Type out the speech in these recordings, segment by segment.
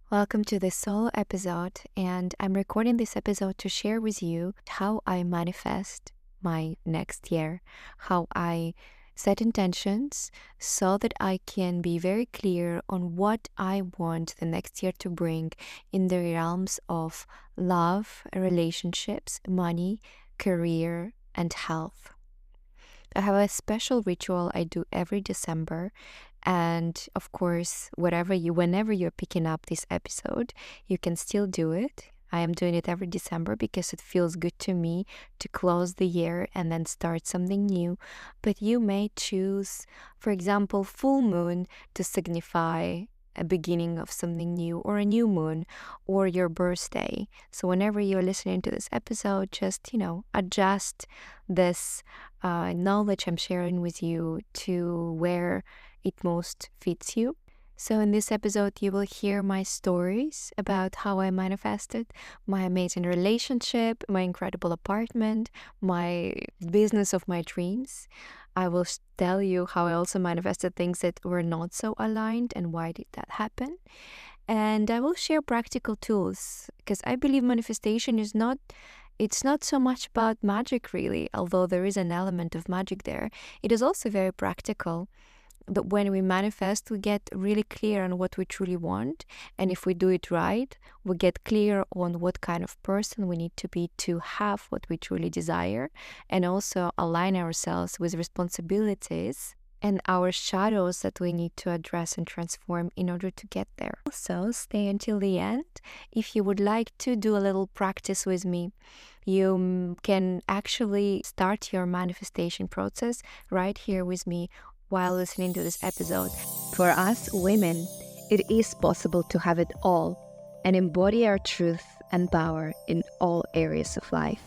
Welcome to this solo episode, and I'm recording this episode to share with you how I manifest my next year, how I set intentions so that I can be very clear on what I want the next year to bring in the realms of love, relationships, money, career, and health. I have a special ritual I do every December. And of course, whenever you're picking up this episode, you can still do it. I am doing it every December because it feels good to me to close the year and then start something new. But you may choose, for example, full moon to signify a beginning of something new, or a new moon, or your birthday. So whenever you're listening to this episode, just, adjust this knowledge I'm sharing with you to where it most fits you. So, in this episode, you will hear my stories about how I manifested my amazing relationship, my incredible apartment, my business of my dreams. I will tell you how I also manifested things that were not so aligned and why did that happen. And I will share practical tools because I believe manifestation is not. It's not so much about magic, really, although there is an element of magic there. It is also very practical. But when we manifest, we get really clear on what we truly want. And if we do it right, we get clear on what kind of person we need to be to have what we truly desire, and also align ourselves with responsibilities and our shadows that we need to address and transform in order to get there. Also, stay until the end. If you would like to do a little practice with me, you can actually start your manifestation process right here with me while listening to this episode. For us women, it is possible to have it all and embody our truth and power in all areas of life.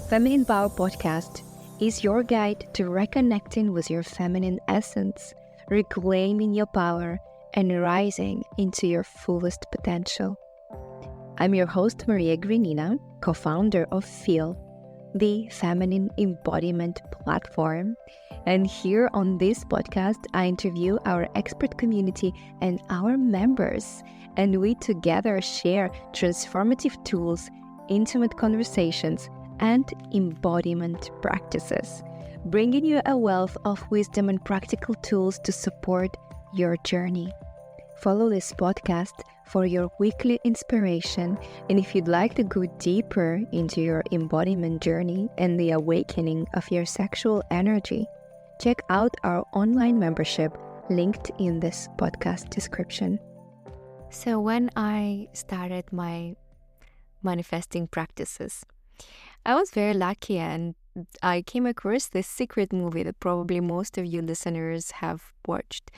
Feminine Power Podcast is your guide to reconnecting with your feminine essence, reclaiming your power, and rising into your fullest potential. I'm your host, Maria Grinina, co-founder of Feel, the feminine embodiment platform. And here on this podcast, I interview our expert community and our members, and we together share transformative tools, intimate conversations, and embodiment practices, bringing you a wealth of wisdom and practical tools to support your journey. Follow this podcast for your weekly inspiration, and if you'd like to go deeper into your embodiment journey and the awakening of your sexual energy, check out our online membership linked in this podcast description. So, when I started my manifesting practices, I was very lucky, and I came across this secret movie that probably most of you listeners have watched.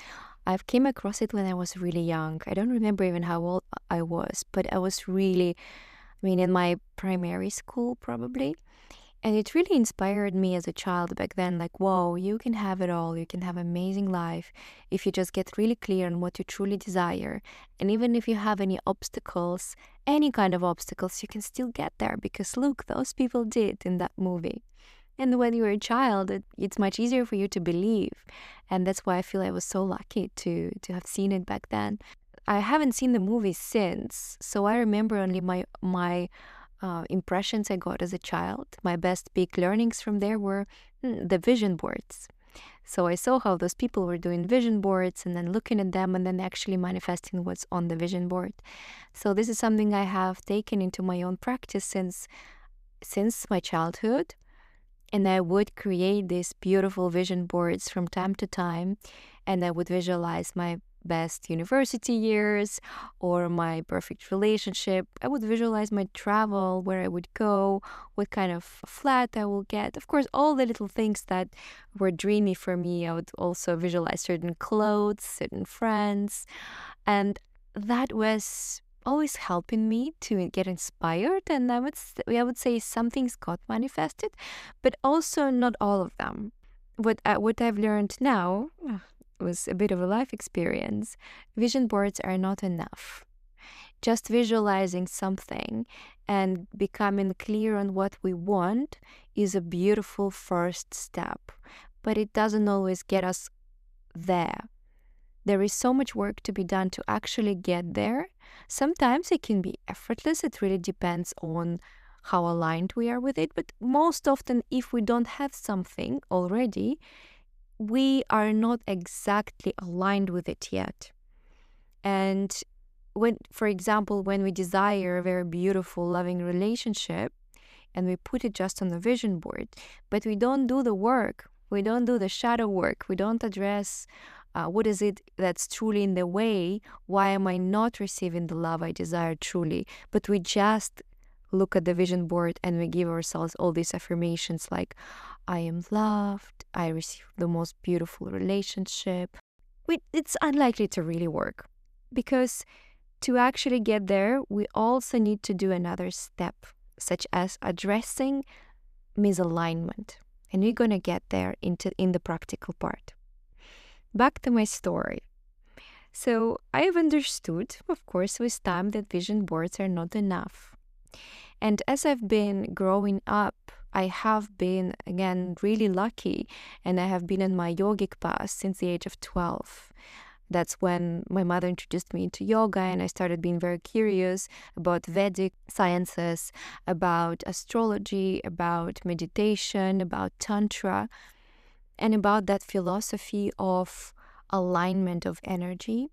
I came across it when I was really young. I don't remember even how old I was, but I was really, in my primary school probably. And it really inspired me as a child back then, like, whoa, you can have it all. You can have an amazing life if you just get really clear on what you truly desire. And even if you have any obstacles, any kind of obstacles, you can still get there because look, those people did in that movie. And when you're a child, it's much easier for you to believe. And that's why I feel I was so lucky to have seen it back then. I haven't seen the movie since, so I remember only my impressions I got as a child. My best big learnings from there were the vision boards. So I saw how those people were doing vision boards and then looking at them and then actually manifesting what's on the vision board. So this is something I have taken into my own practice since my childhood. And I would create these beautiful vision boards from time to time. And I would visualize my best university years or my perfect relationship. I would visualize my travel, where I would go, what kind of flat I will get. Of course, all the little things that were dreamy for me. I would also visualize certain clothes, certain friends. And that was always helping me to get inspired, and I would say some things got manifested, but also not all of them. What I've learned now was a bit of a life experience. Vision boards are not enough. Just visualizing something and becoming clear on what we want is a beautiful first step, but it doesn't always get us there. There is so much work to be done to actually get there. Sometimes it can be effortless. It really depends on how aligned we are with it. But most often, if we don't have something already, we are not exactly aligned with it yet. And when, for example, when we desire a very beautiful, loving relationship and we put it just on the vision board, but we don't do the work, we don't do the shadow work, we don't address what is it that's truly in the way, why am I not receiving the love I desire truly, but we just look at the vision board and we give ourselves all these affirmations like, I am loved, I receive the most beautiful relationship. It's unlikely to really work because to actually get there, we also need to do another step, such as addressing misalignment. And we're going to get there in the practical part. Back to my story. So I've understood, of course, with time that vision boards are not enough. And as I've been growing up, I have been, again, really lucky, and I have been on my yogic path since the age of 12. That's when my mother introduced me into yoga, and I started being very curious about Vedic sciences, about astrology, about meditation, about Tantra, and about that philosophy of alignment of energy.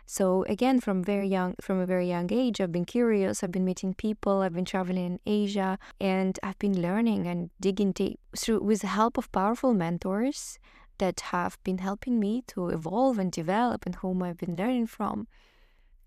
So again, from a very young age, I've been curious. I've been meeting people. I've been traveling in Asia, and I've been learning and digging deep through with the help of powerful mentors that have been helping me to evolve and develop, and whom I've been learning from.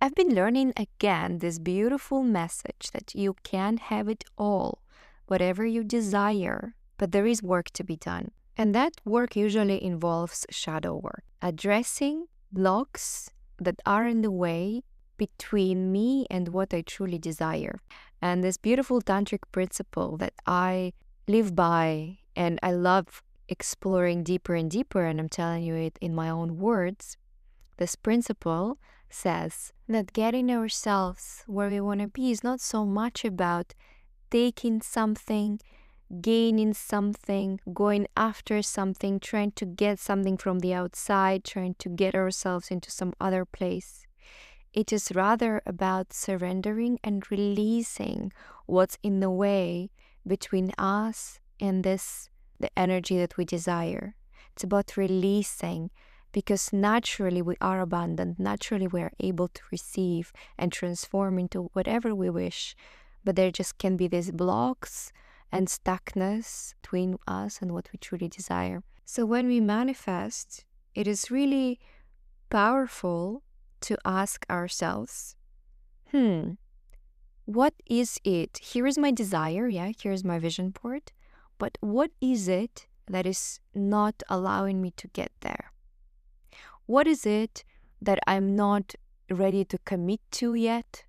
I've been learning again this beautiful message that you can have it all, whatever you desire, but there is work to be done. And that work usually involves shadow work, addressing blocks that are in the way between me and what I truly desire. And this beautiful tantric principle that I live by and I love exploring deeper and deeper, and I'm telling you it in my own words, this principle says that getting ourselves where we want to be is not so much about taking something, gaining something, going after something, trying to get something from the outside, trying to get ourselves into some other place. It is rather about surrendering and releasing what's in the way between us and the energy that we desire. It's about releasing, because naturally we are abundant, naturally we are able to receive and transform into whatever we wish. But there just can be these blocks and stuckness between us and what we truly desire. So when we manifest, it is really powerful to ask ourselves, what is it? Here is my desire, here's my vision board, but what is it that is not allowing me to get there? What is it that I'm not ready to commit to yet?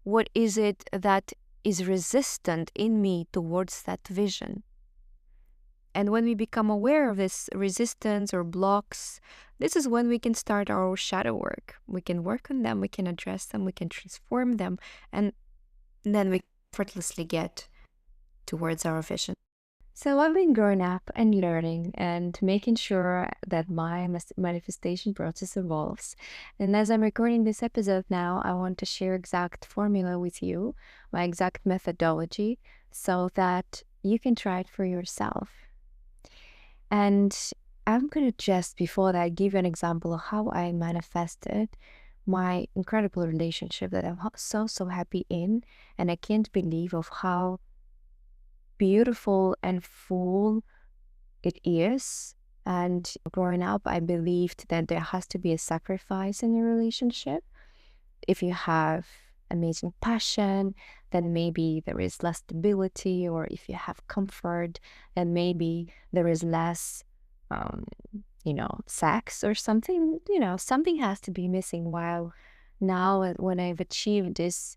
What is it that is resistant in me towards that vision? And when we become aware of this resistance or blocks, this is when we can start our shadow work. We can work on them, we can address them, we can transform them, and then we effortlessly get towards our vision. So I've been growing up and learning and making sure that my manifestation process evolves. And as I'm recording this episode now, I want to share exact formula with you, my exact methodology, so that you can try it for yourself. And I'm going to just, before that, give you an example of how I manifested my incredible relationship that I'm so happy in. And I can't believe of how beautiful and full it is. And growing up, I believed that there has to be a sacrifice in a relationship. If you have amazing passion, then maybe there is less stability, or if you have comfort, then maybe there is less, sex or something. Something has to be missing. While now, when I've achieved this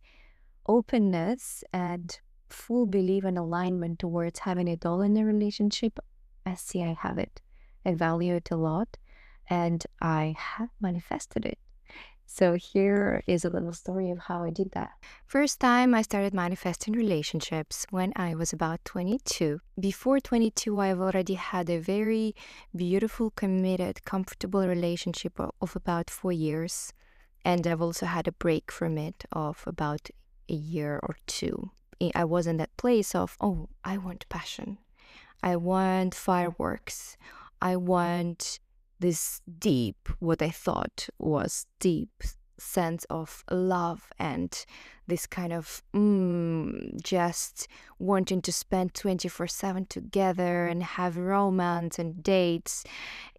openness and full belief and alignment towards having it all in a relationship, I see I have it. I value it a lot, and I have manifested it. So here is a little story of how I did that. First time I started manifesting relationships when I was about 22. Before 22, I've already had a very beautiful, committed, comfortable relationship of about 4 years. And I've also had a break from it of about a year or two. I was in that place of, oh, I want passion. I want fireworks. I want this deep, what I thought was deep sense of love and this kind of just wanting to spend 24/7 together and have romance and dates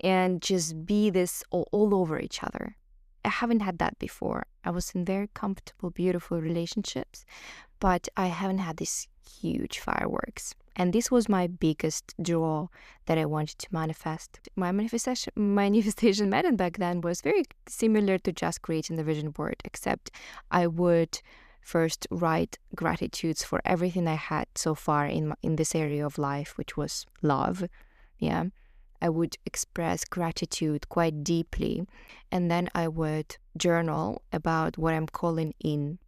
and just be this all over each other. I haven't had that before. I was in very comfortable, beautiful relationships, but I haven't had these huge fireworks. And this was my biggest draw that I wanted to manifest. My manifestation method back then was very similar to just creating the vision board, except I would first write gratitudes for everything I had so far in this area of life, which was love. Yeah. I would express gratitude quite deeply, and then I would journal about what I'm calling in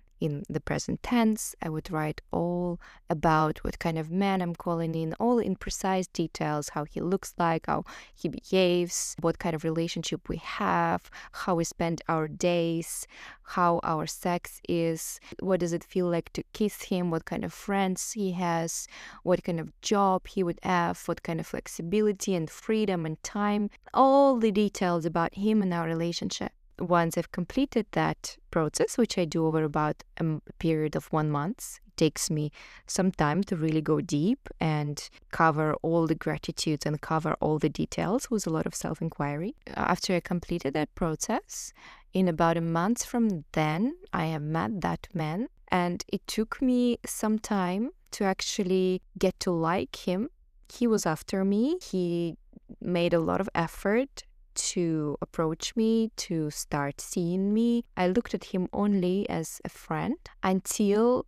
the present tense. I would write all about what kind of man I'm calling in, all in precise details, how he looks like, how he behaves, what kind of relationship we have, how we spend our days, how our sex is, what does it feel like to kiss him, what kind of friends he has, what kind of job he would have, what kind of flexibility and freedom and time, all the details about him and our relationship. Once I've completed that process, which I do over about a period of 1 month, it takes me some time to really go deep and cover all the gratitudes and cover all the details with a lot of self-inquiry. After I completed that process, in about a month from then, I have met that man, and it took me some time to actually get to like him. He was after me. He made a lot of effort to approach me, to start seeing me. I looked at him only as a friend until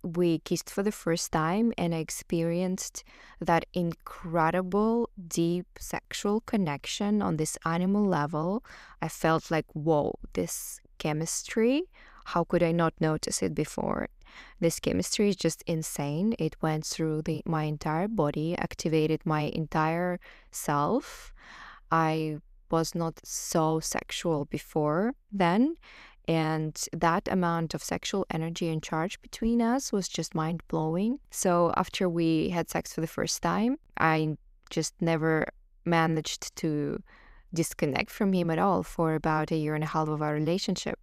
we kissed for the first time and I experienced that incredible, deep sexual connection on this animal level. I felt like, whoa, this chemistry, how could I not notice it before? This chemistry is just insane. It went through my entire body, activated my entire self. I was not so sexual before then, and that amount of sexual energy and charge between us was just mind-blowing. So after we had sex for the first time, I just never managed to disconnect from him at all for about a year and a half of our relationship.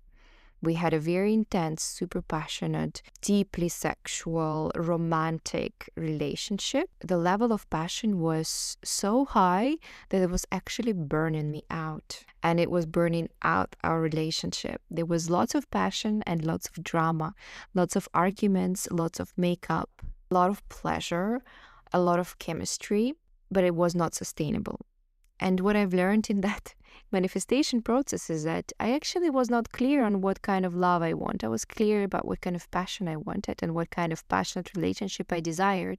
We had a very intense, super passionate, deeply sexual, romantic relationship. The level of passion was so high that it was actually burning me out. And it was burning out our relationship. There was lots of passion and lots of drama, lots of arguments, lots of makeup, a lot of pleasure, a lot of chemistry, but it was not sustainable. And what I've learned in that manifestation process is that I actually was not clear on what kind of love I want. I was clear about what kind of passion I wanted and what kind of passionate relationship I desired.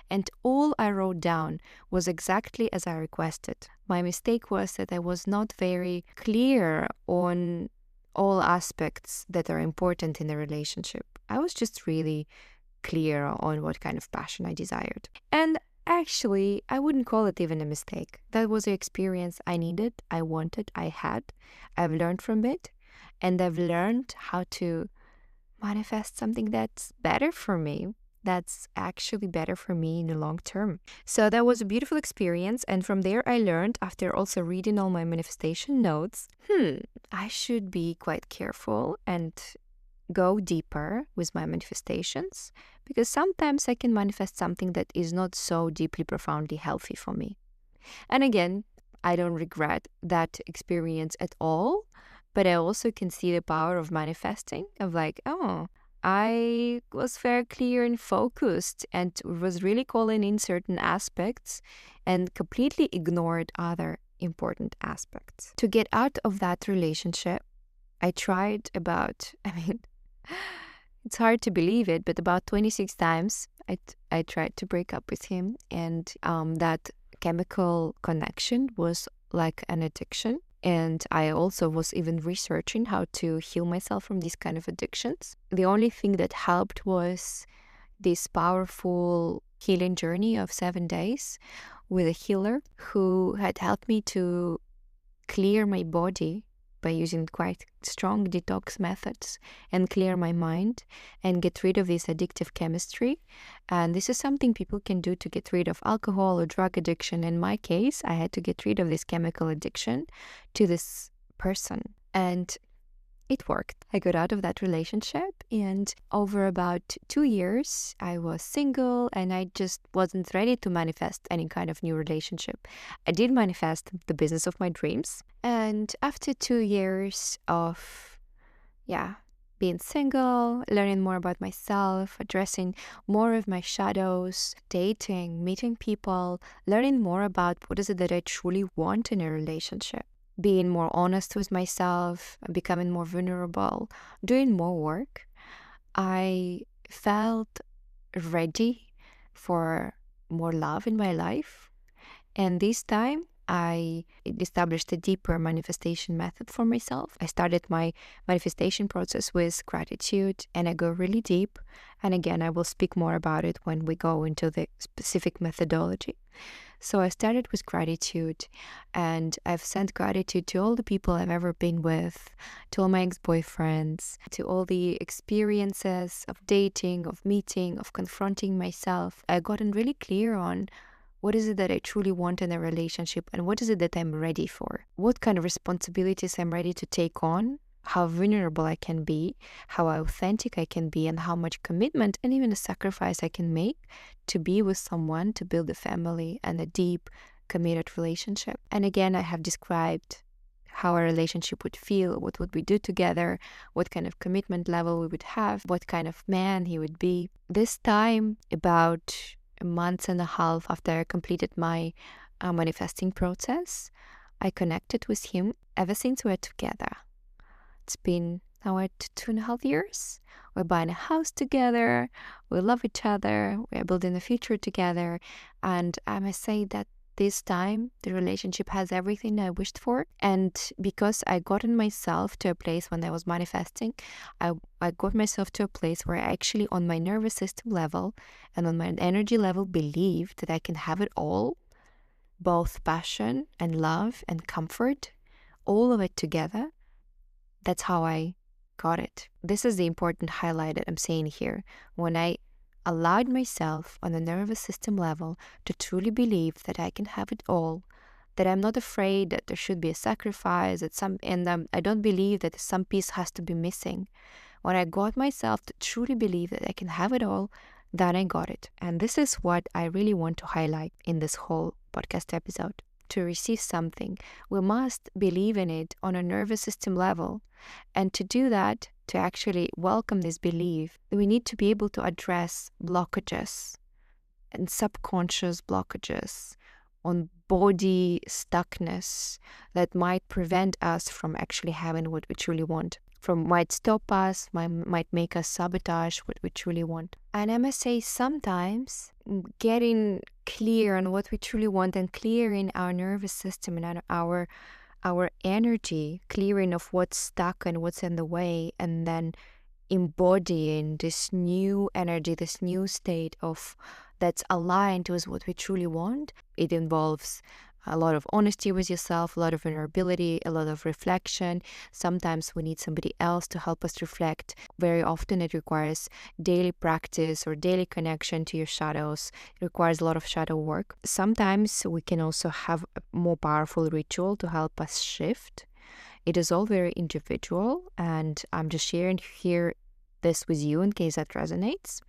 And all I wrote down was exactly as I requested. My mistake was that I was not very clear on all aspects that are important in a relationship. I was just really clear on what kind of passion I desired. And actually, I wouldn't call it even a mistake. That was the experience I needed, I wanted, I had. I've learned from it, and I've learned how to manifest something that's better for me, that's actually better for me in the long term. So that was a beautiful experience, and from there I learned, after also reading all my manifestation notes, I should be quite careful and go deeper with my manifestations, because sometimes I can manifest something that is not so deeply, profoundly healthy for me. And again, I don't regret that experience at all, but I also can see the power of manifesting, of like, oh, I was very clear and focused and was really calling in certain aspects and completely ignored other important aspects. To get out of that relationship, I tried about, it's hard to believe it, but about 26 times I tried to break up with him. And that chemical connection was like an addiction. And I also was even researching how to heal myself from these kind of addictions. The only thing that helped was this powerful healing journey of 7 days with a healer who had helped me to clear my body by using quite strong detox methods and clear my mind and get rid of this addictive chemistry. And this is something people can do to get rid of alcohol or drug addiction. In my case, I had to get rid of this chemical addiction to this person. And it worked. I got out of that relationship, and over about 2 years, I was single and I just wasn't ready to manifest any kind of new relationship. I did manifest the business of my dreams, and after 2 years of, being single, learning more about myself, addressing more of my shadows, dating, meeting people, learning more about what is it that I truly want in a relationship, being more honest with myself, becoming more vulnerable, doing more work, I felt ready for more love in my life. And this time, I established a deeper manifestation method for myself. I started my manifestation process with gratitude, and I go really deep. And again, I will speak more about it when we go into the specific methodology. So I started with gratitude, and I've sent gratitude to all the people I've ever been with, to all my ex-boyfriends, to all the experiences of dating, of meeting, of confronting myself. I've gotten really clear on what is it that I truly want in a relationship, and what is it that I'm ready for? What kind of responsibilities I'm ready to take on, how vulnerable I can be, how authentic I can be, and how much commitment and even a sacrifice I can make to be with someone, to build a family and a deep, committed relationship. And again, I have described how a relationship would feel, what would we do together, what kind of commitment level we would have, what kind of man he would be. This time, about a month and a half after I completed my manifesting process, I connected with him. Ever since we're together, it's been now at 2.5 years. We're buying a house together. We love each other. We're building a future together. And I must say that this time, the relationship has everything I wished for. And because I gotten myself to a place when I was manifesting, I got myself to a place where I actually, on my nervous system level and on my energy level, believe that I can have it all, both passion and love and comfort, all of it together. That's how I got it. This is the important highlight that I'm saying here. When I allowed myself on a nervous system level to truly believe that I can have it all, that I'm not afraid that there should be a sacrifice, that I don't believe that some piece has to be missing. When I got myself to truly believe that I can have it all, then I got it. And this is what I really want to highlight in this whole podcast episode. To receive something, we must believe in it on a nervous system level. And to do that, to actually welcome this belief, we need to be able to address blockages and subconscious blockages on body stuckness that might prevent us from actually having what we truly want, might stop us, might make us sabotage what we truly want. And I must say, sometimes getting clear on what we truly want and clearing our nervous system and our energy, clearing of what's stuck and what's in the way, and then embodying this new energy, this new state of that's aligned with what we truly want. It involves a lot of honesty with yourself, a lot of vulnerability, a lot of reflection. Sometimes we need somebody else to help us reflect. Very often it requires daily practice or daily connection to your shadows. It requires a lot of shadow work. Sometimes we can also have a more powerful ritual to help us shift. It is all very individual, and I'm just sharing here this with you in case that resonates.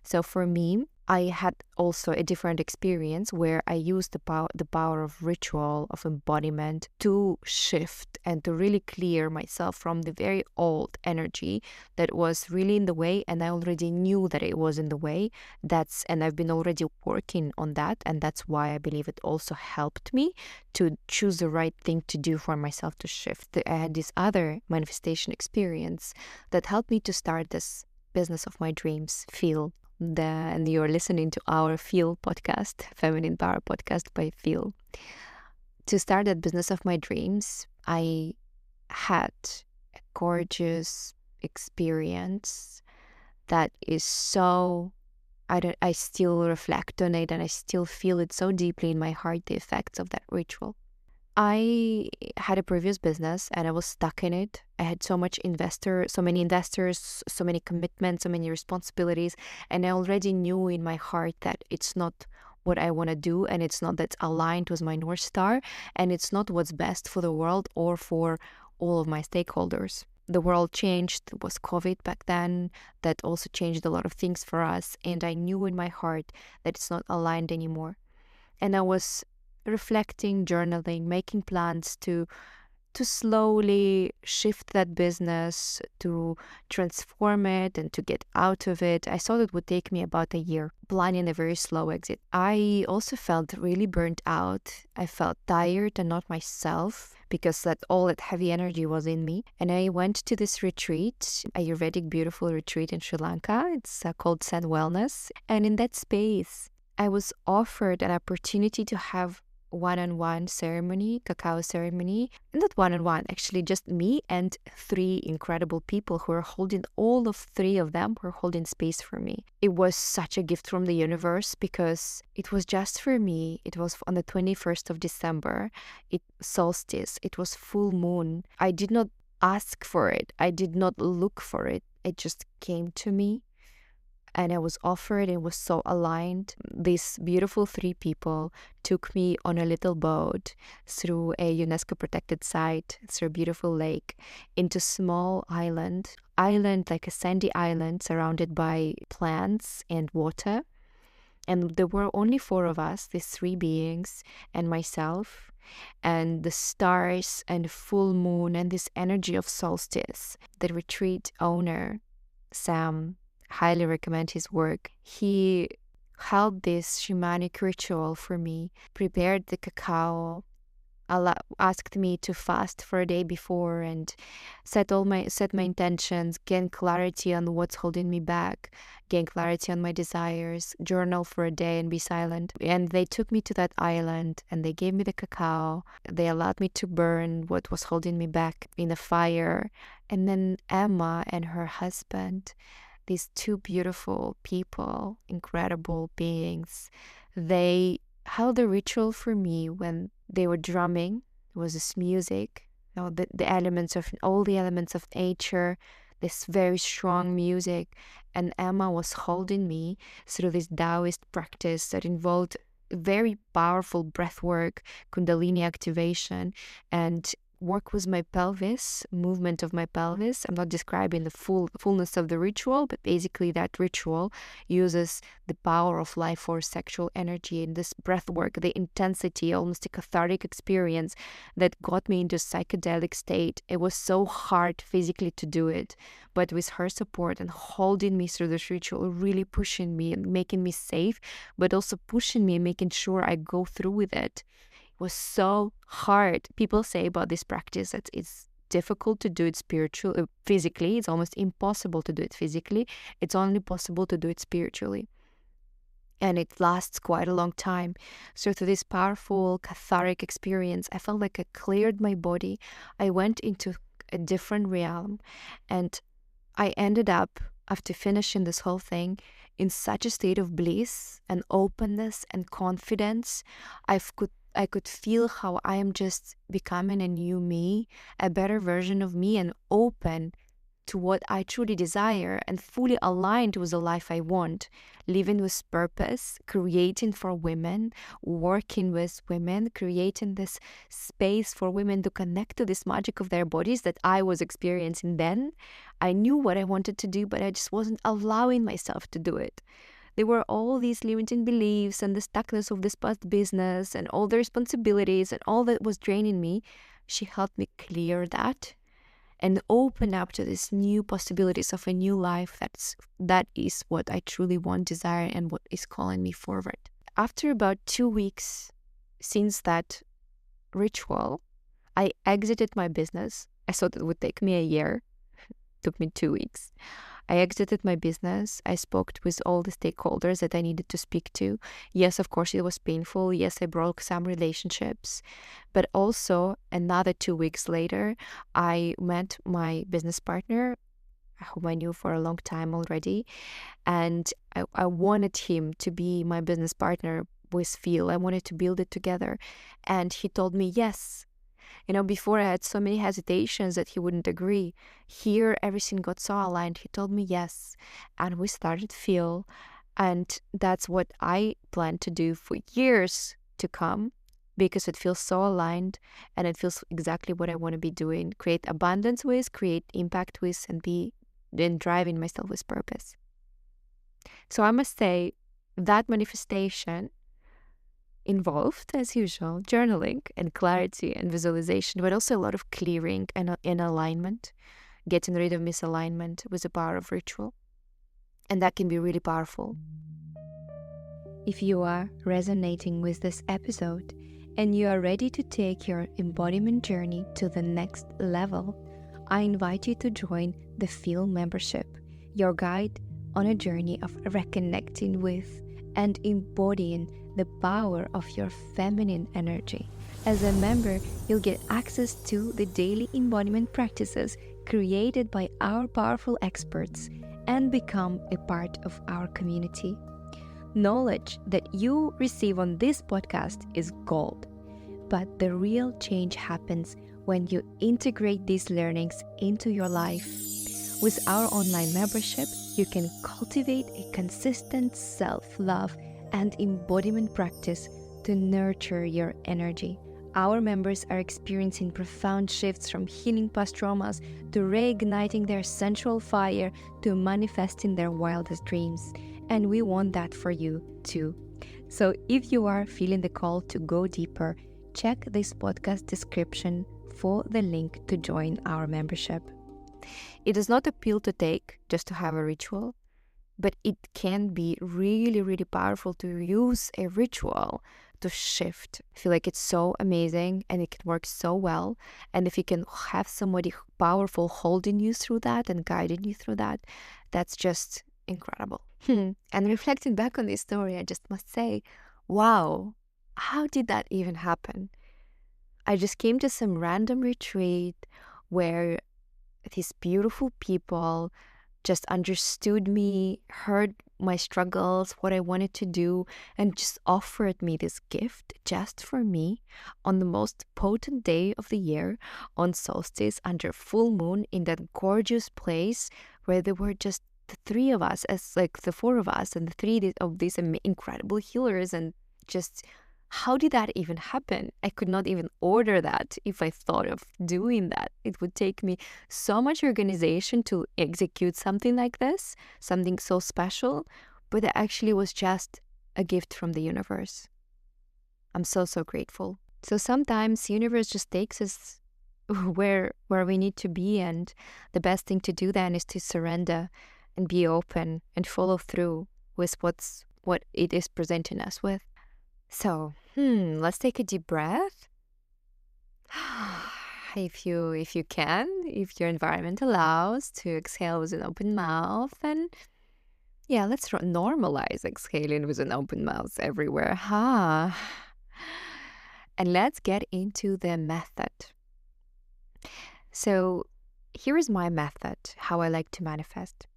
So for me, I had also a different experience where I used the power of ritual, of embodiment, to shift and to really clear myself from the very old energy that was really in the way, and I already knew that it was in the way. And I've been already working on that, and that's why I believe it also helped me to choose the right thing to do for myself to shift. I had this other manifestation experience that helped me to start this business of my dreams, Feel. And you're listening to our Feel podcast, Feminine Power podcast by Feel. To start that business of my dreams, I had a gorgeous experience that is so, I still reflect on it and I still feel it so deeply in my heart, the effects of that ritual. I had a previous business and I was stuck in it. I had so many investors, so many commitments, so many responsibilities. And I already knew in my heart that it's not what I want to do, and it's not that's aligned with my North Star, and it's not what's best for the world or for all of my stakeholders. The world changed. It was COVID back then. That also changed a lot of things for us. And I knew in my heart that it's not aligned anymore. And I was reflecting, journaling, making plans to slowly shift that business, to transform it and to get out of it. I thought it would take me about a year, planning a very slow exit. I also felt really burnt out. I felt tired and not myself because all that heavy energy was in me. And I went to this retreat, a Ayurvedic beautiful retreat in Sri Lanka. It's called Zen Wellness. And in that space, I was offered an opportunity to have one-on-one ceremony, cacao ceremony. Not one-on-one, actually just me and three incredible people who are holding, all of three of them were holding space for me. It was such a gift from the universe because it was just for me. It was on the 21st of December. It solstice. It was full moon. I did not ask for it. I did not look for it. It just came to me. And I was offered and was so aligned. These beautiful three people took me on a little boat through a UNESCO protected site, through a beautiful lake, into small island, like a sandy island surrounded by plants and water. And there were only four of us, these three beings and myself, and the stars and full moon and this energy of solstice. The retreat owner, Sam, highly recommend his work. He held this shamanic ritual for me, prepared the cacao, asked me to fast for a day before and set my intentions, gain clarity on what's holding me back, gain clarity on my desires, journal for a day and be silent. And they took me to that island and they gave me the cacao. They allowed me to burn what was holding me back in the fire. And then Emma and her husband, these two beautiful people, incredible beings, they held a ritual for me when they were drumming. There was this music, the elements of all the elements of nature, this very strong music. And Emma was holding me through this Taoist practice that involved very powerful breath work, Kundalini activation, and work with my pelvis, movement of my pelvis. I'm not describing the fullness of the ritual, but basically that ritual uses the power of life force, sexual energy, and this breath work, the intensity, almost a cathartic experience that got me into psychedelic state. It was so hard physically to do it, but with her support and holding me through this ritual, really pushing me and making me safe, but also pushing me and making sure I go through with it. Was so hard. People say about this practice that it's difficult to do it physically. It's almost impossible to do it physically. It's only possible to do it spiritually. And it lasts quite a long time. So through this powerful cathartic experience, I felt like I cleared my body. I went into a different realm, and I ended up, after finishing this whole thing, in such a state of bliss and openness and confidence. I could feel how I am just becoming a new me, a better version of me, and open to what I truly desire and fully aligned with the life I want, living with purpose, creating for women, working with women, creating this space for women to connect to this magic of their bodies that I was experiencing then. I knew what I wanted to do, but I just wasn't allowing myself to do it. There were all these limiting beliefs and the stuckness of this past business and all the responsibilities and all that was draining me. She helped me clear that and open up to these new possibilities of a new life. That is what I truly want, desire, and what is calling me forward. After about 2 weeks since that ritual, I exited my business. I thought it would take me a year. It took me 2 weeks. I exited my business. I spoke with all the stakeholders that I needed to speak to. Yes, of course, it was painful. Yes, I broke some relationships. But also, another 2 weeks later, I met my business partner, whom I knew for a long time already. And I wanted him to be my business partner wishful. I wanted to build it together. And he told me yes. Before I had so many hesitations that he wouldn't agree. Here, everything got so aligned. He told me yes. And we started feel. And that's what I plan to do for years to come, because it feels so aligned and it feels exactly what I want to be doing. Create abundance with, create impact with, and be then driving myself with purpose. So I must say that manifestation involved, as usual, journaling and clarity and visualization, but also a lot of clearing and alignment, getting rid of misalignment with the power of ritual. And that can be really powerful. If you are resonating with this episode and you are ready to take your embodiment journey to the next level, I invite you to join the Feel membership, your guide on a journey of reconnecting with and embodying the power of your feminine energy. As a member, you'll get access to the daily embodiment practices created by our powerful experts and become a part of our community. Knowledge that you receive on this podcast is gold, but the real change happens when you integrate these learnings into your life. With our online membership, you can cultivate a consistent self-love and embodiment practice to nurture your energy. Our members are experiencing profound shifts from healing past traumas to reigniting their sensual fire to manifesting their wildest dreams. And we want that for you too. So if you are feeling the call to go deeper, check this podcast description for the link to join our membership. It does not appeal to take just to have a ritual, but it can be really, really powerful to use a ritual to shift. I feel like it's so amazing and it can work so well. And if you can have somebody powerful holding you through that and guiding you through that, that's just incredible. And reflecting back on this story, I just must say, wow, how did that even happen? I just came to some random retreat where these beautiful people just understood me, heard my struggles, what I wanted to do, and just offered me this gift just for me on the most potent day of the year, on solstice, under full moon, in that gorgeous place where there were just the three of us, as like the four of us, and the three of these incredible healers. And just how did that even happen? I could not even order that if I thought of doing that. It would take me so much organization to execute something like this, something so special, but it actually was just a gift from the universe. I'm so grateful. So sometimes universe just takes us where we need to be, and the best thing to do then is to surrender and be open and follow through with what it is presenting us with. So, let's take a deep breath. If you can, if your environment allows, to exhale with an open mouth. And yeah, let's normalize exhaling with an open mouth everywhere. And let's get into the method. So here is my method, how I like to manifest.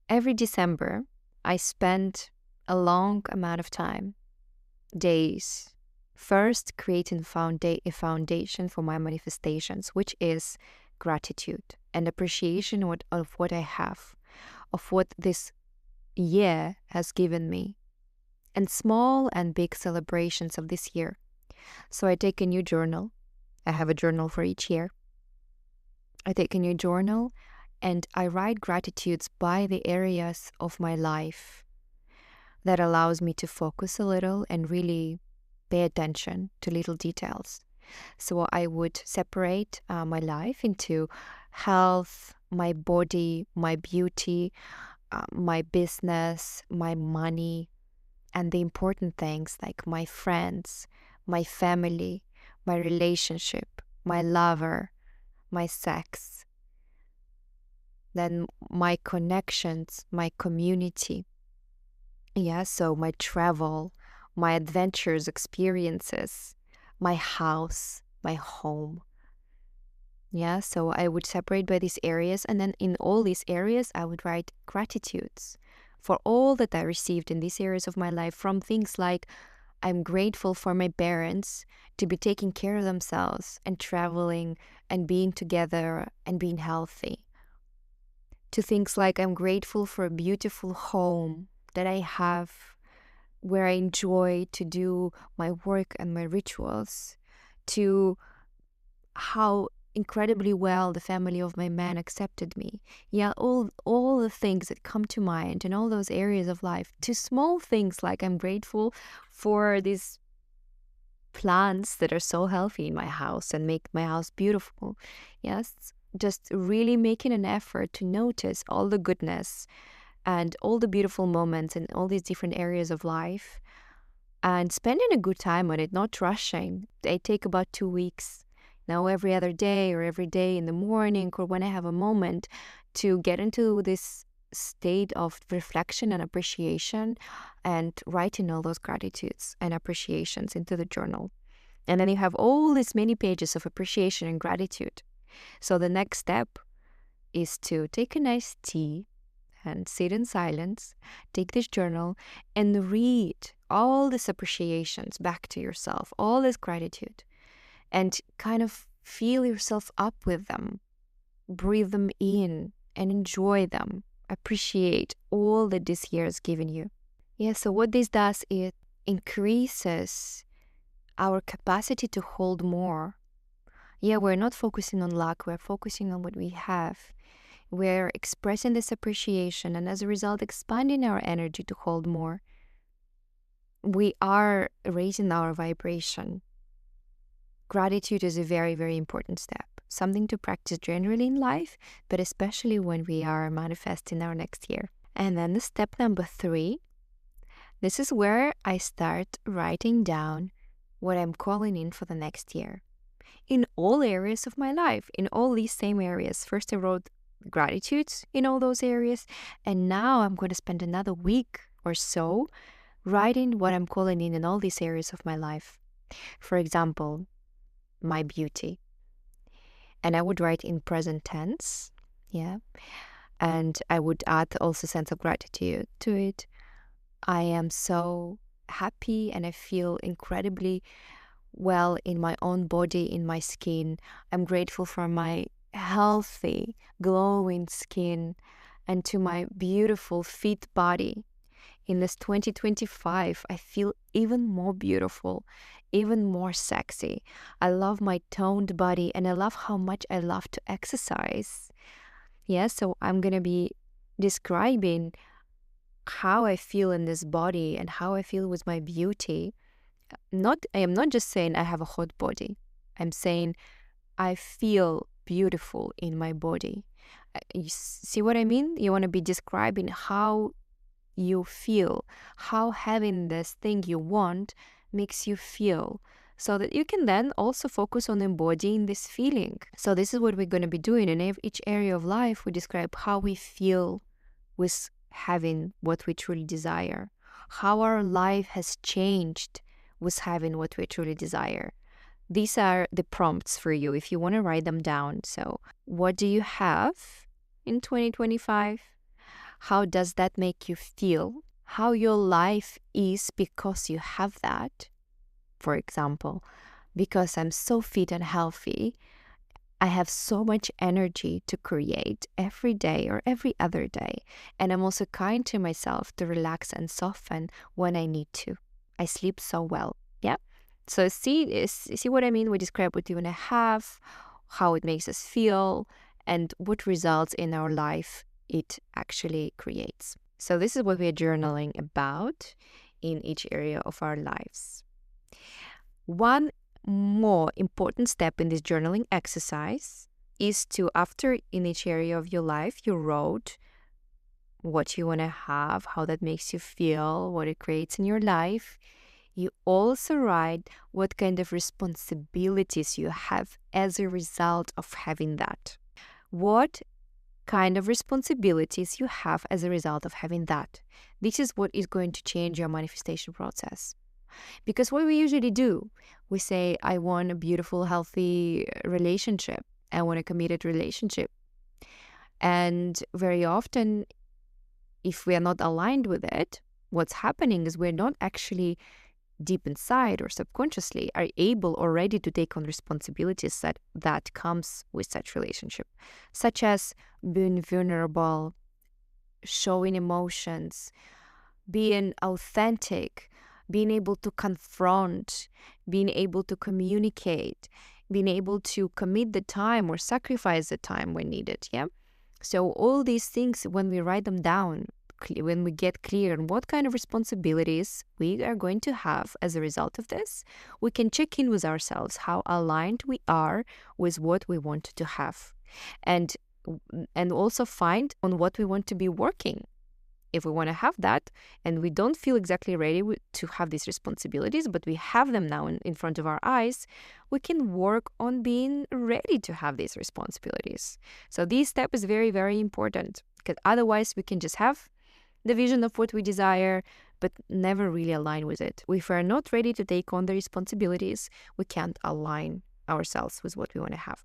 Every December, I spend a long amount of time, days, first creating a foundation for my manifestations, which is gratitude and appreciation of what I have, of what this year has given me, and small and big celebrations of this year. So I take a new journal. I have a journal for each year. I take a new journal and I write gratitudes by the areas of my life that allows me to focus a little and really pay attention to little details. So I would separate my life into health, my body, my beauty, my business, my money, and the important things like my friends, my family, my relationship, my lover, my sex, then my connections, my community. Yeah, so my travel, my adventures, experiences, my house, my home. Yeah, so I would separate by these areas, and then in all these areas, I would write gratitudes for all that I received in these areas of my life, from things like I'm grateful for my parents to be taking care of themselves and traveling and being together and being healthy, to things like I'm grateful for a beautiful home that I have where I enjoy to do my work and my rituals, to how incredibly well the family of my man accepted me. Yeah, all the things that come to mind in all those areas of life, to small things like I'm grateful for these plants that are so healthy in my house and make my house beautiful. Yes, just really making an effort to notice all the goodness and all the beautiful moments in all these different areas of life and spending a good time on it, not rushing. They take about 2 weeks. Now, every other day or every day in the morning or when I have a moment to get into this state of reflection and appreciation and writing all those gratitudes and appreciations into the journal. And then you have all these many pages of appreciation and gratitude. So the next step is to take a nice tea and sit in silence, take this journal and read all these appreciations back to yourself, all this gratitude, and kind of feel yourself up with them, breathe them in and enjoy them, appreciate all that this year has given you. Yeah, so what this does, it increases our capacity to hold more. Yeah, we're not focusing on luck, we're focusing on what we have. We're expressing this appreciation and as a result, expanding our energy to hold more. We are raising our vibration. Gratitude is a very, very important step, something to practice generally in life, but especially when we are manifesting our next year. And then the step number 3, this is where I start writing down what I'm calling in for the next year. In all areas of my life, in all these same areas. First, I wrote gratitudes in all those areas, and now I'm going to spend another week or so writing what I'm calling in all these areas of my life. For example, my beauty. And I would write in present tense, yeah, and I would add also sense of gratitude to it. I am so happy and I feel incredibly well in my own body, in my skin. I'm grateful for my healthy, glowing skin and to my beautiful fit body. In this 2025, I feel even more beautiful, even more sexy. I love my toned body and I love how much I love to exercise. Yeah, so I'm going to be describing how I feel in this body and how I feel with my beauty. I am not just saying I have a hot body. I'm saying I feel beautiful in my body. You see what I mean? You want to be describing how you feel, how having this thing you want makes you feel, so that you can then also focus on embodying this feeling. So this is what we're going to be doing in each area of life. We describe how we feel with having what we truly desire, how our life has changed with having what we truly desire. These are the prompts for you if you want to write them down. So what do you have in 2025? How does that make you feel? How your life is because you have that. For example, because I'm so fit and healthy, I have so much energy to create every day or every other day. And I'm also kind to myself to relax and soften when I need to. I sleep so well. Yeah. So see what I mean? We describe what you want to have, how it makes us feel, and what results in our life it actually creates. So this is what we are journaling about in each area of our lives. One more important step in this journaling exercise is to, after in each area of your life, you wrote what you want to have, how that makes you feel, what it creates in your life. You also write what kind of responsibilities you have as a result of having that. What kind of responsibilities you have as a result of having that. This is what is going to change your manifestation process. Because what we usually do, we say, I want a beautiful, healthy relationship. I want a committed relationship. And very often if we are not aligned with it, what's happening is we're not actually deep inside or subconsciously are able or ready to take on responsibilities that comes with such relationship, such as being vulnerable, showing emotions, being authentic, being able to confront, being able to communicate, being able to commit the time or sacrifice the time when needed. Yeah. So all these things, when we write them down, when we get clear on what kind of responsibilities we are going to have as a result of this, we can check in with ourselves how aligned we are with what we want to have, and also find on what we want to be working. If we want to have that and we don't feel exactly ready to have these responsibilities, but we have them now in front of our eyes, we can work on being ready to have these responsibilities. So this step is very, very important, because otherwise we can just have the vision of what we desire, but never really align with it. If we're not ready to take on the responsibilities, we can't align ourselves with what we want to have.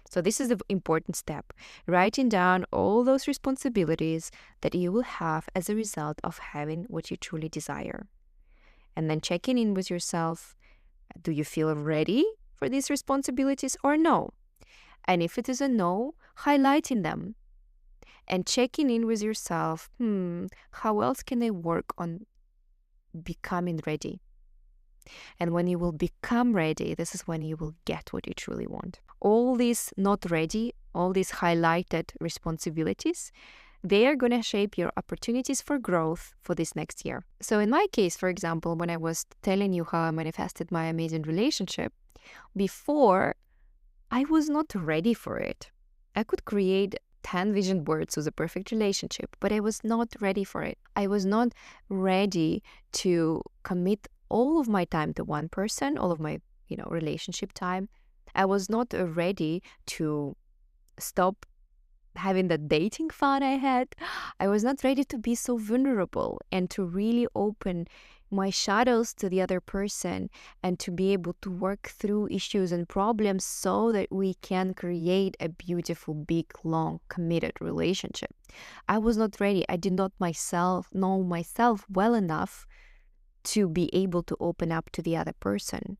So this is the important step, writing down all those responsibilities that you will have as a result of having what you truly desire. And then checking in with yourself, do you feel ready for these responsibilities or no? And if it is a no, highlighting them and checking in with yourself, how else can I work on becoming ready? And when you will become ready, this is when you will get what you truly want. All these not ready, all these highlighted responsibilities, they are going to shape your opportunities for growth for this next year. So in my case, for example, when I was telling you how I manifested my amazing relationship, before I was not ready for it. I could create 10 vision boards with a perfect relationship, but I was not ready for it. I was not ready to commit all of my time to one person, all of my, relationship time. I was not ready to stop having the dating fun I had. I was not ready to be so vulnerable and to really open my shadows to the other person and to be able to work through issues and problems so that we can create a beautiful, big, long, committed relationship. I was not ready. I did not know myself well enough to be able to open up to the other person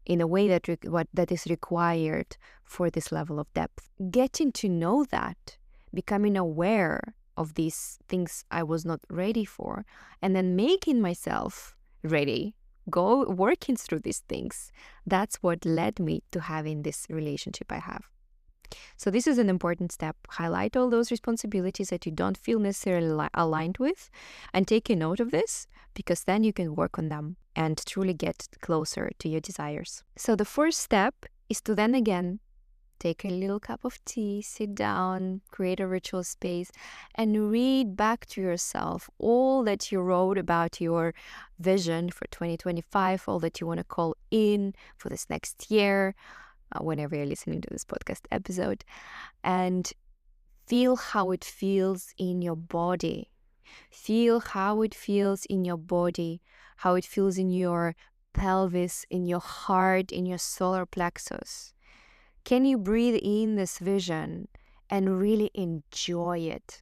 in a way that is required for this level of depth. Getting to know that, becoming aware of these things I was not ready for, and then making myself ready, go working through these things, that's what led me to having this relationship I have. So this is an important step. Highlight all those responsibilities that you don't feel necessarily aligned with and take a note of this, because then you can work on them and truly get closer to your desires. So the first step is to then again take a little cup of tea, sit down, create a ritual space, and read back to yourself all that you wrote about your vision for 2025, all that you want to call in for this next year, whenever you're listening to this podcast episode, and feel how it feels in your body. Feel how it feels in your body, how it feels in your pelvis, in your heart, in your solar plexus. Can you breathe in this vision and really enjoy it?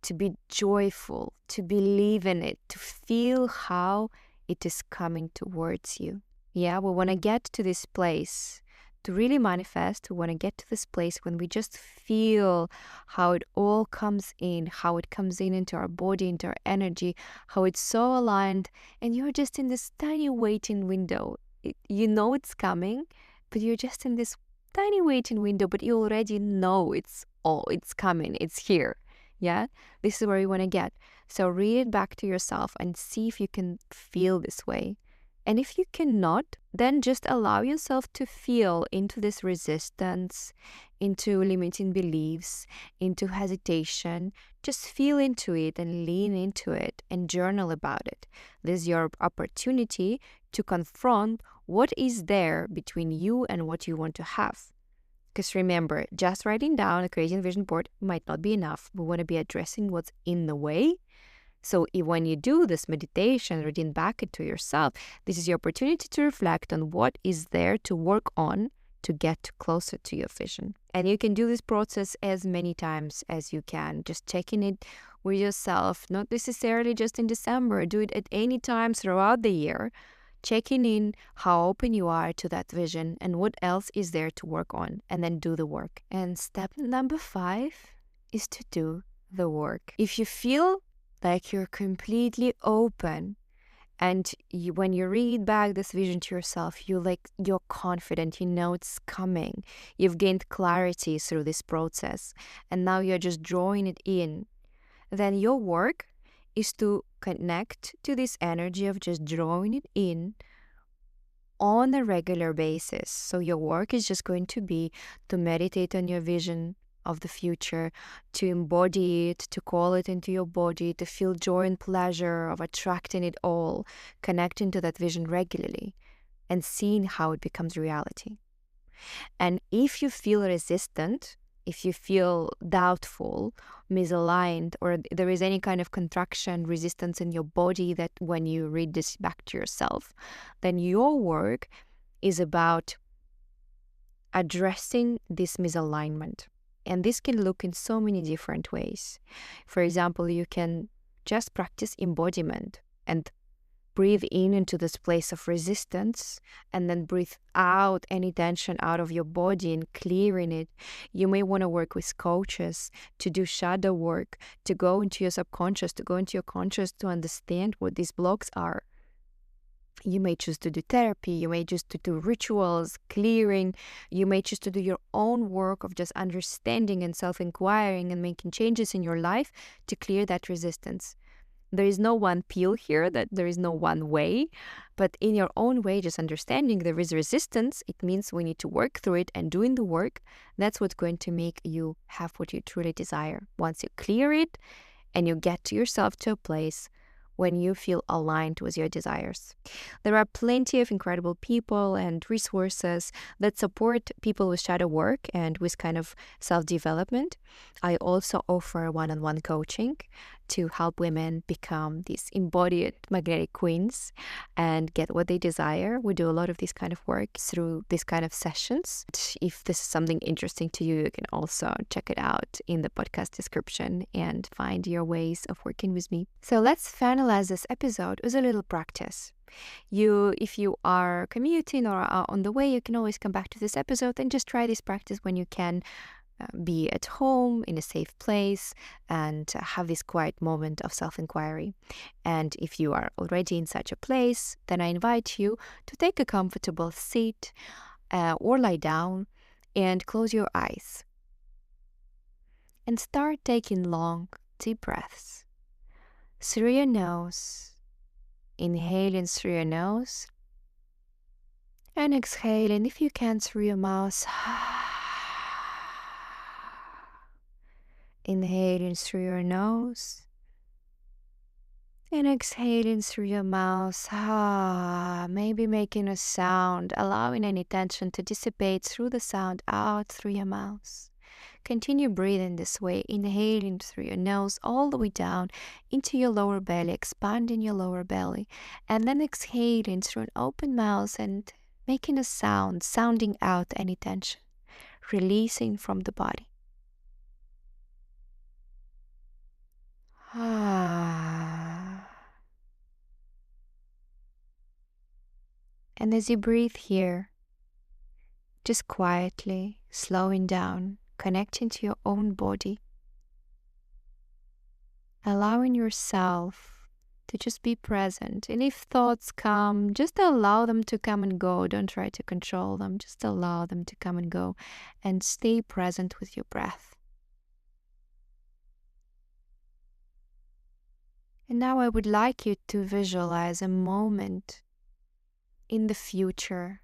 To be joyful, to believe in it, to feel how it is coming towards you. Yeah, we want to get to this place. To really manifest, we want to get to this place when we just feel how it all comes in, how it comes in into our body, into our energy, how it's so aligned, and you're just in this tiny waiting window. You know it's coming, but you're just in this tiny waiting window, but you already know it's coming, it's here. Yeah, this is where you want to get. So read it back to yourself and see if you can feel this way. And if you cannot, then just allow yourself to feel into this resistance, into limiting beliefs, into hesitation. Just feel into it and lean into it and journal about it. This is your opportunity to confront what is there between you and what you want to have. Because remember, just writing down a creating vision board might not be enough. We want to be addressing what's in the way. So when you do this meditation, reading back it to yourself, this is your opportunity to reflect on what is there to work on to get closer to your vision. And you can do this process as many times as you can, just checking it with yourself, not necessarily just in December. Do it at any time throughout the year, checking in how open you are to that vision and what else is there to work on, and then do the work. And step number 5 is to do the work. If you feel like you're completely open and when you read back this vision to yourself, you're confident, you know it's coming, you've gained clarity through this process, and now you're just drawing it in, then your work is to connect to this energy of just drawing it in on a regular basis. So your work is just going to be to meditate on your vision of the future, to embody it, to call it into your body, to feel joy and pleasure of attracting it all, connecting to that vision regularly, and seeing how it becomes reality. And if you feel resistant, if you feel doubtful, misaligned, or there is any kind of contraction, resistance in your body that when you read this back to yourself, then your work is about addressing this misalignment. And this can look in so many different ways. For example, you can just practice embodiment and breathe in into this place of resistance, and then breathe out any tension out of your body and clearing it. You may want to work with coaches to do shadow work, to go into your subconscious, to go into your conscious, to understand what these blocks are. You may choose to do therapy, you may choose to do rituals, clearing, you may choose to do your own work of just understanding and self-inquiring and making changes in your life to clear that resistance. There is no one pill here, that there is no one way, but in your own way, just understanding there is resistance, it means we need to work through it, and doing the work, that's what's going to make you have what you truly desire. Once you clear it and you get to yourself to a place when you feel aligned with your desires. There are plenty of incredible people and resources that support people with shadow work and with kind of self-development. I also offer one-on-one coaching to help women become these embodied magnetic queens and get what they desire. We do a lot of this kind of work through these kind of sessions. If this is something interesting to you, you can also check it out in the podcast description and find your ways of working with me. So let's finalize this episode with a little practice. If you are commuting or are on the way, you can always come back to this episode and just try this practice when you can. Be at home in a safe place and have this quiet moment of self-inquiry. And if you are already in such a place, then I invite you to take a comfortable seat or lie down and close your eyes. And start taking long, deep breaths through your nose, inhaling through your nose and exhaling, if you can, through your mouth. Inhaling through your nose and exhaling through your mouth. Maybe making a sound, allowing any tension to dissipate through the sound out through your mouth. Continue breathing this way, inhaling through your nose all the way down into your lower belly, expanding your lower belly, and then exhaling through an open mouth and making a sound, sounding out any tension, releasing from the body. And as you breathe here, just quietly slowing down, connecting to your own body, allowing yourself to just be present. And if thoughts come, just allow them to come and go. Don't try to control them. Just allow them to come and go, and stay present with your breath. And now I would like you to visualize a moment in the future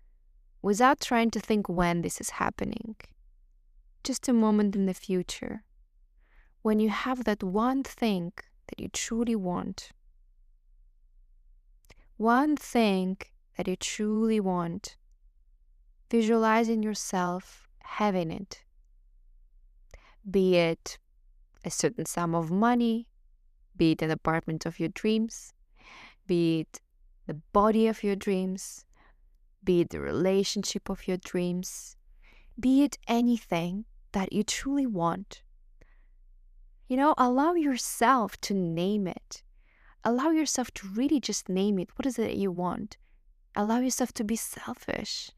without trying to think when this is happening. Just a moment in the future when you have that one thing that you truly want. One thing that you truly want. Visualizing yourself having it. Be it a certain sum of money, be it an apartment of your dreams, be it the body of your dreams, be it the relationship of your dreams, be it anything that you truly want. Allow yourself to name it. Allow yourself to really just name it. What is it that you want? Allow yourself to be selfish.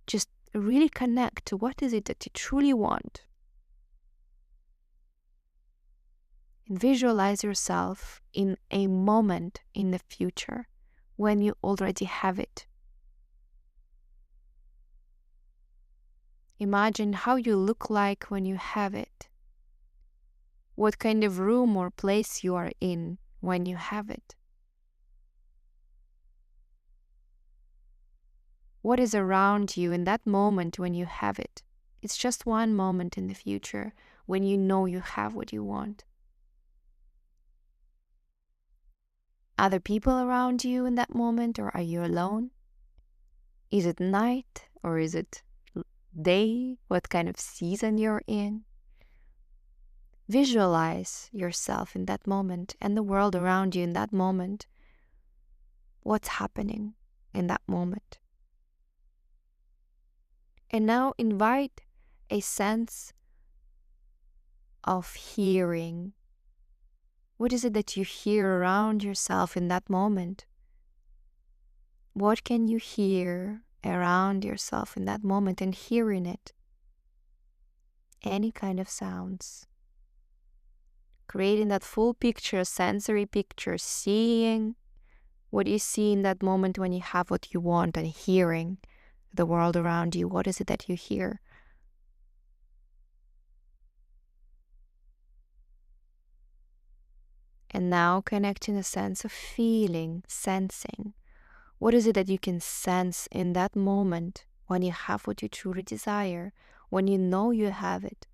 Just really connect to what is it that you truly want. And visualize yourself in a moment in the future when you already have it. Imagine how you look like when you have it. What kind of room or place you are in when you have it. What is around you in that moment when you have it. It's just one moment in the future when you know you have what you want. Other people around you in that moment, or are you alone? Is it night or is it day? What kind of season you're in? Visualize yourself in that moment and the world around you in that moment. What's happening in that moment? And now invite a sense of hearing. What is it that you hear around yourself in that moment? What can you hear around yourself in that moment and hearing it? Any kind of sounds. Creating that full picture, sensory picture, seeing what you see in that moment when you have what you want and hearing the world around you. What is it that you hear? And now connecting a sense of feeling, sensing. What is it that you can sense in that moment when you have what you truly desire, when you know you have it?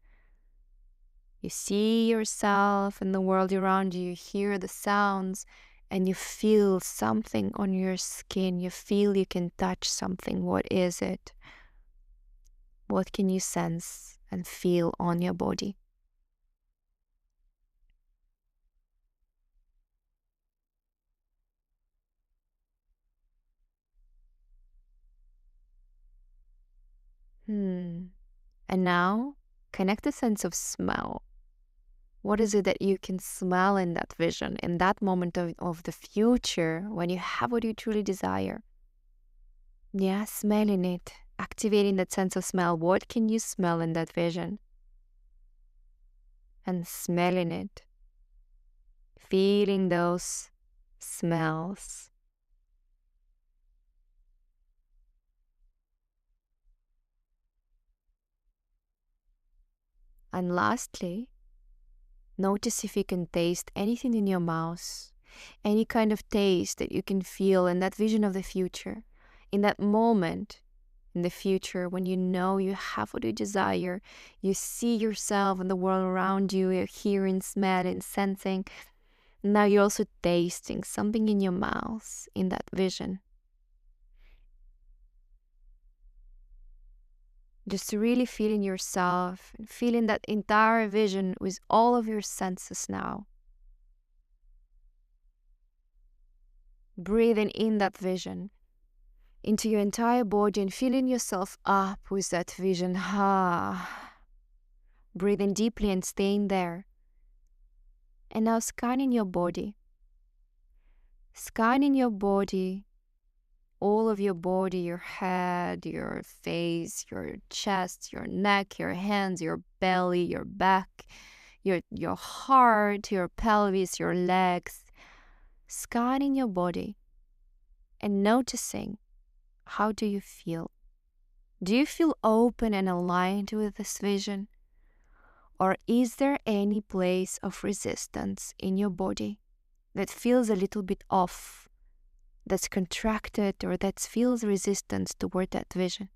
You see yourself and the world around you, you hear the sounds, and you feel something on your skin. You feel you can touch something. What is it? What can you sense and feel on your body? And now connect the sense of smell. What is it that you can smell in that vision, in that moment of the future when you have what you truly desire? Yeah, smelling it, activating that sense of smell. What can you smell in that vision? And smelling it, feeling those smells. And lastly, notice if you can taste anything in your mouth, any kind of taste that you can feel in that vision of the future, in that moment in the future when you know you have what you desire, you see yourself and the world around you, you're hearing, smelling, sensing. Now you're also tasting something in your mouth in that vision. Just really feeling yourself and feeling that entire vision with all of your senses now. Breathing in that vision into your entire body and filling yourself up with that vision. Breathing deeply and staying there. And now scanning your body. Scanning your body, all of your body, your head, your face, your chest, your neck, your hands, your belly, your back, your heart, your pelvis, your legs. Scanning your body and noticing, how do you feel? Do you feel open and aligned with this vision? Or is there any place of resistance in your body that feels a little bit off, that's contracted, or that feels resistance toward that vision?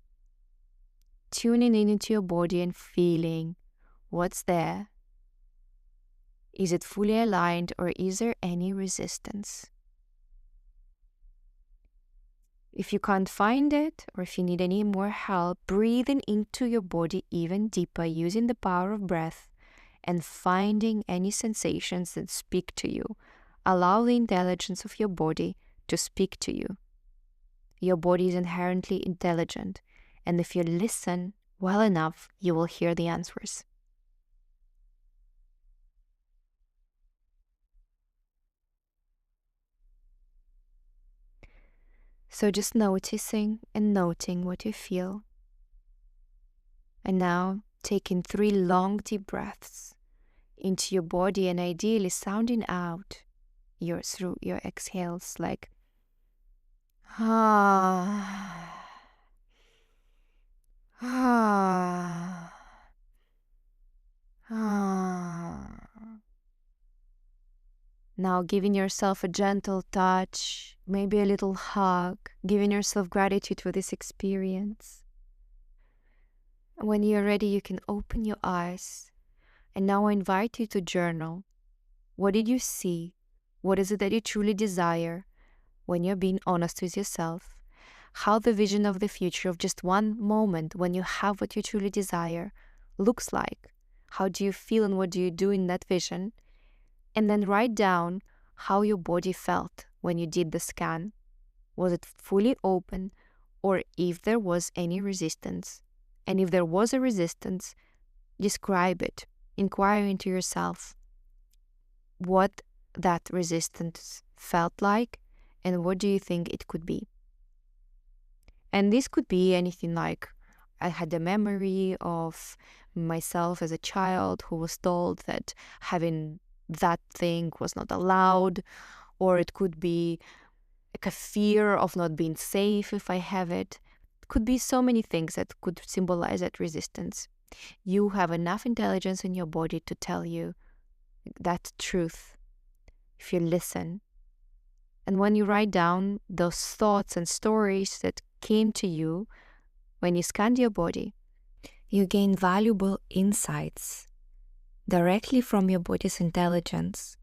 Tuning in into your body and feeling what's there. Is it fully aligned or is there any resistance? If you can't find it, or if you need any more help, breathing into your body even deeper using the power of breath and finding any sensations that speak to you. Allow the intelligence of your body to speak to you. Your body is inherently intelligent, and if you listen well enough, you will hear the answers. So just noticing and noting what you feel. And now taking 3 long deep breaths into your body and ideally sounding out through your exhales like ah, ah, ah. Now giving yourself a gentle touch, maybe a little hug, giving yourself gratitude for this experience. When you're ready, you can open your eyes. And now I invite you to journal. What did you see? What is it that you truly desire? When you're being honest with yourself, how the vision of the future of just one moment when you have what you truly desire looks like. How do you feel and what do you do in that vision? And then write down how your body felt when you did the scan. Was it fully open, or if there was any resistance? And if there was a resistance, describe it. Inquire into yourself what that resistance felt like and what do you think it could be. And this could be anything like I had a memory of myself as a child who was told that having that thing was not allowed, or it could be like a fear of not being safe if I have it. It could be so many things that could symbolize that resistance. You have enough intelligence in your body to tell you that truth if you listen. And when you write down those thoughts and stories that came to you when you scanned your body, you gain valuable insights directly from your body's intelligence.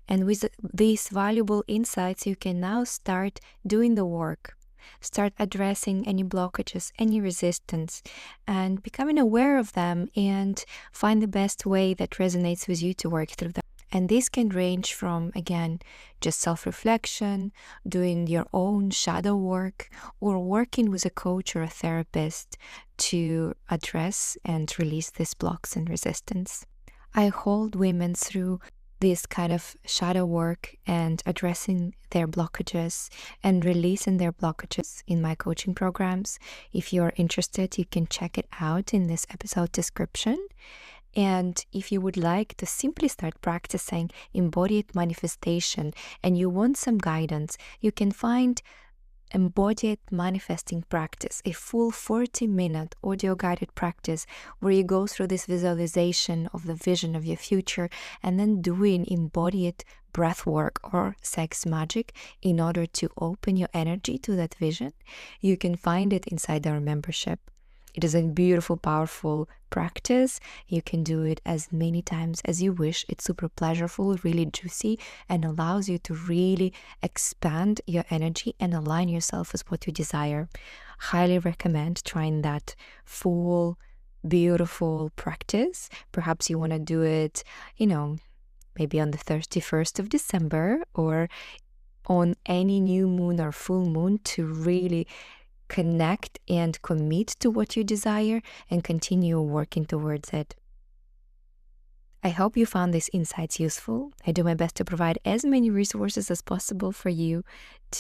And with these valuable insights, you can now start doing the work, start addressing any blockages, any resistance, and becoming aware of them and find the best way that resonates with you to work through them. And this can range from, again, just self-reflection, doing your own shadow work, or working with a coach or a therapist to address and release these blocks and resistance. I hold women through this kind of shadow work and addressing their blockages and releasing their blockages in my coaching programs. If you're interested, you can check it out in this episode description. And if you would like to simply start practicing embodied manifestation and you want some guidance, you can find Embodied Manifesting Practice, a full 40-minute audio-guided practice where you go through this visualization of the vision of your future and then doing embodied breath work or sex magic in order to open your energy to that vision. You can find it inside our membership. It is a beautiful, powerful practice. You can do it as many times as you wish. It's super pleasurable, really juicy, and allows you to really expand your energy and align yourself with what you desire. Highly recommend trying that full, beautiful practice. Perhaps you want to do it, maybe on the 31st of December or on any new moon or full moon to really connect and commit to what you desire and continue working towards it. I hope you found these insights useful. I do my best to provide as many resources as possible for you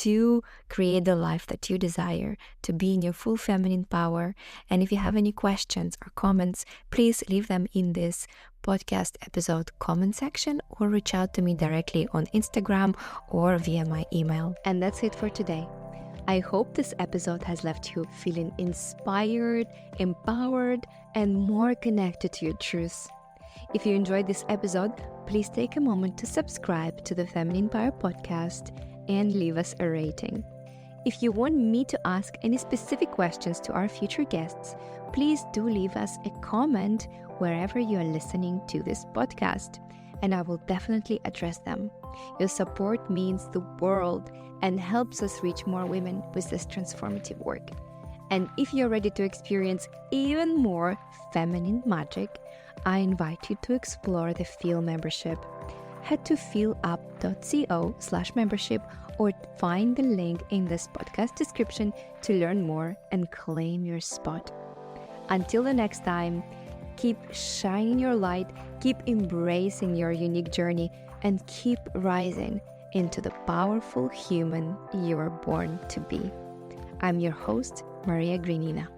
to create the life that you desire, to be in your full feminine power. And if you have any questions or comments, please leave them in this podcast episode comment section or reach out to me directly on Instagram or via my email. And that's it for today. I hope this episode has left you feeling inspired, empowered, and more connected to your truth. If you enjoyed this episode, please take a moment to subscribe to the Feminine Power Podcast and leave us a rating. If you want me to ask any specific questions to our future guests, please do leave us a comment wherever you are listening to this podcast, and I will definitely address them. Your support means the world and helps us reach more women with this transformative work. And if you're ready to experience even more feminine magic, I invite you to explore the Feel membership. Head to feelup.co/membership or find the link in this podcast description to learn more and claim your spot. Until the next time, keep shining your light, keep embracing your unique journey, and keep rising into the powerful human you were born to be. I'm your host, Maria Grinina.